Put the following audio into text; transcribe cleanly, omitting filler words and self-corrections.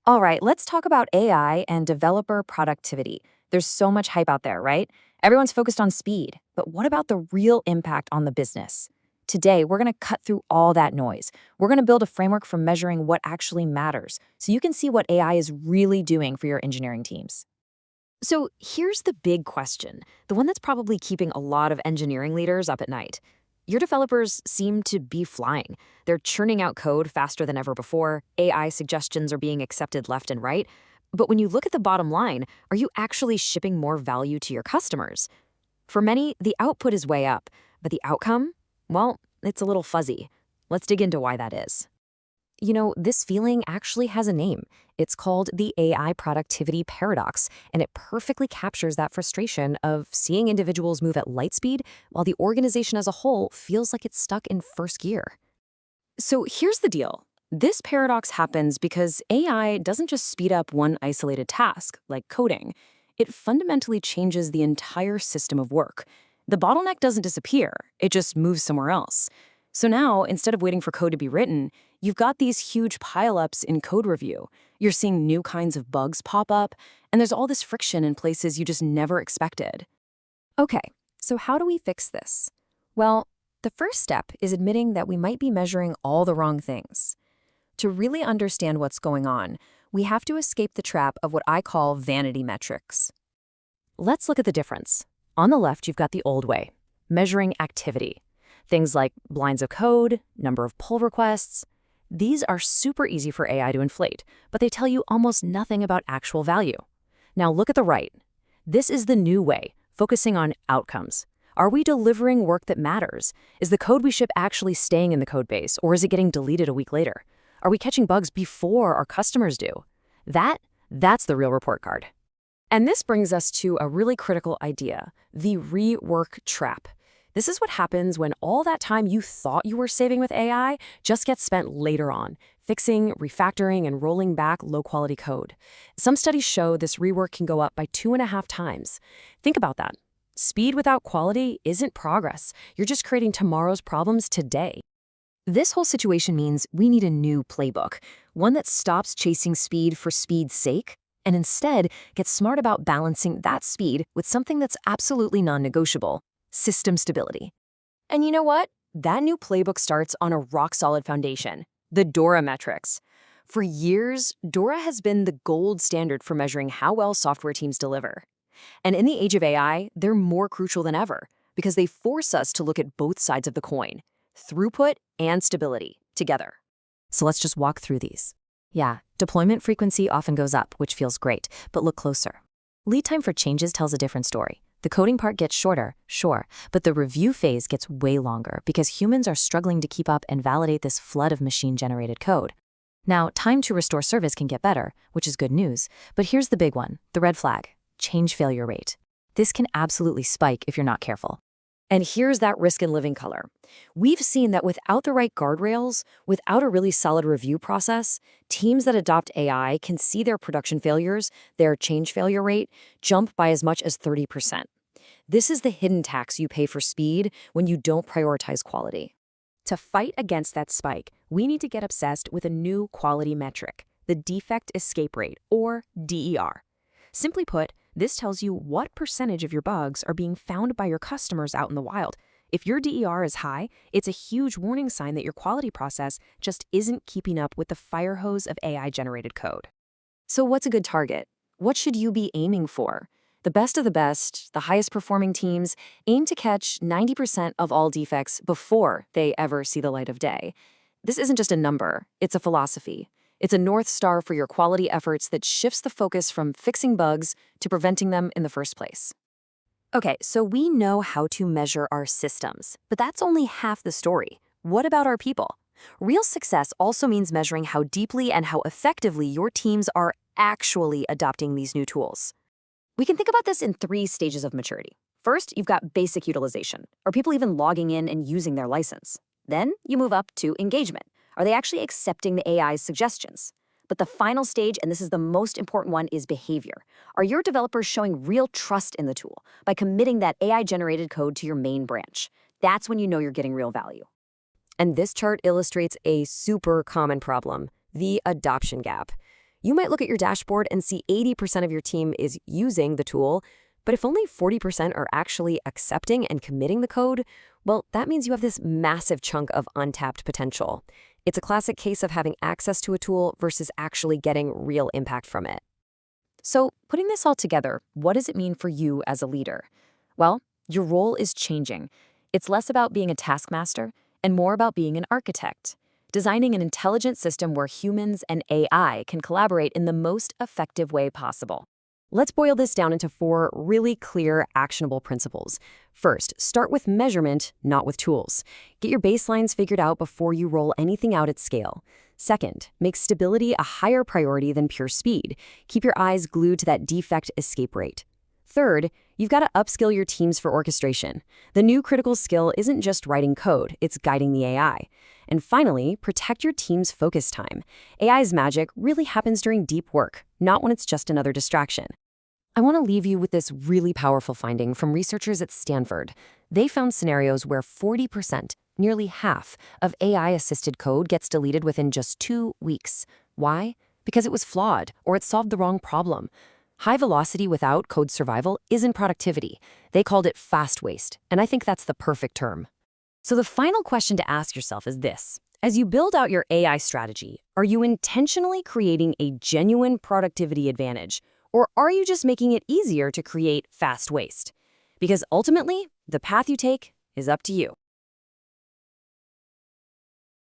All right, let's talk about AI and developer productivity. There's so much hype out there, right? Everyone's focused on speed, but what about the real impact on the business? Today, we're going to cut through all that noise. We're going to build a framework for measuring what actually matters so you can see what AI is really doing for your engineering teams. So here's the big question, the one that's probably keeping a lot of engineering leaders up at night. Your developers seem to be flying. They're churning out code faster than ever before, AI suggestions are being accepted left and right. But when you look at the bottom line, are you actually shipping more value to your customers? For many, the output is way up, but the outcome? Well, it's a little fuzzy. Let's dig into why that is. This feeling actually has a name. It's called the AI productivity paradox, and it perfectly captures that frustration of seeing individuals move at light speed while the organization as a whole feels like it's stuck in first gear. So here's the deal. This paradox happens because AI doesn't just speed up one isolated task, like coding. It fundamentally changes the entire system of work. The bottleneck doesn't disappear, it just moves somewhere else. So now, instead of waiting for code to be written, you've got these huge pileups in code review. You're seeing new kinds of bugs pop up, and there's all this friction in places you just never expected. Okay, so how do we fix this? Well, the first step is admitting that we might be measuring all the wrong things. To really understand what's going on, we have to escape the trap of what I call vanity metrics. Let's look at the difference. On the left, you've got the old way, measuring activity. Things like lines of code, number of pull requests. These are super easy for AI to inflate, but they tell you almost nothing about actual value. Now look at the right. This is the new way, focusing on outcomes. Are we delivering work that matters? Is the code we ship actually staying in the code base, or is it getting deleted a week later? Are we catching bugs before our customers do? That's the real report card. And this brings us to a really critical idea, the rework trap. This is what happens when all that time you thought you were saving with AI just gets spent later on, fixing, refactoring, and rolling back low-quality code. Some studies show this rework can go up by 2.5 times. Think about that. Speed without quality isn't progress. You're just creating tomorrow's problems today. This whole situation means we need a new playbook, one that stops chasing speed for speed's sake, and instead gets smart about balancing that speed with something that's absolutely non-negotiable: system stability. And you know what? That new playbook starts on a rock-solid foundation, the DORA metrics. For years, DORA has been the gold standard for measuring how well software teams deliver. And in the age of AI, they're more crucial than ever because they force us to look at both sides of the coin, throughput and stability, together. So let's just walk through these. Yeah, deployment frequency often goes up, which feels great, but look closer. Lead time for changes tells a different story. The coding part gets shorter, sure, but the review phase gets way longer because humans are struggling to keep up and validate this flood of machine-generated code. Now, time to restore service can get better, which is good news, but here's the big one, the red flag: change failure rate. This can absolutely spike if you're not careful. And here's that risk in living color. We've seen that without the right guardrails, without a really solid review process, teams that adopt AI can see their production failures, their change failure rate, jump by as much as 30%. This is the hidden tax you pay for speed when you don't prioritize quality. To fight against that spike, we need to get obsessed with a new quality metric, the defect escape rate, or DER. Simply put, this tells you what percentage of your bugs are being found by your customers out in the wild. If your DER is high, it's a huge warning sign that your quality process just isn't keeping up with the fire hose of AI-generated code. So what's a good target? What should you be aiming for? The best of the best, the highest performing teams, aim to catch 90% of all defects before they ever see the light of day. This isn't just a number, it's a philosophy. It's a North Star for your quality efforts that shifts the focus from fixing bugs to preventing them in the first place. Okay, so we know how to measure our systems, but that's only half the story. What about our people? Real success also means measuring how deeply and how effectively your teams are actually adopting these new tools. We can think about this in 3 stages of maturity. First, you've got basic utilization. Are people even logging in and using their license? Then you move up to engagement. Are they actually accepting the AI's suggestions? But the final stage, and this is the most important one, is behavior. Are your developers showing real trust in the tool by committing that AI-generated code to your main branch? That's when you know you're getting real value. And this chart illustrates a super common problem, the adoption gap. You might look at your dashboard and see 80% of your team is using the tool, but if only 40% are actually accepting and committing the code, well, that means you have this massive chunk of untapped potential. It's a classic case of having access to a tool versus actually getting real impact from it. So, putting this all together, what does it mean for you as a leader? Well, your role is changing. It's less about being a taskmaster and more about being an architect, designing an intelligent system where humans and AI can collaborate in the most effective way possible. Let's boil this down into 4 really clear, actionable principles. First, start with measurement, not with tools. Get your baselines figured out before you roll anything out at scale. Second, make stability a higher priority than pure speed. Keep your eyes glued to that defect escape rate. Third, you've got to upskill your teams for orchestration. The new critical skill isn't just writing code, it's guiding the AI. And finally, protect your team's focus time. AI's magic really happens during deep work, not when it's just another distraction. I want to leave you with this really powerful finding from researchers at Stanford. They found scenarios where 40%, nearly half, of AI-assisted code gets deleted within just 2 weeks. Why? Because it was flawed or it solved the wrong problem. High velocity without code survival isn't productivity. They called it fast waste, and I think that's the perfect term. So the final question to ask yourself is this. As you build out your AI strategy, are you intentionally creating a genuine productivity advantage, or are you just making it easier to create fast waste? Because ultimately, the path you take is up to you.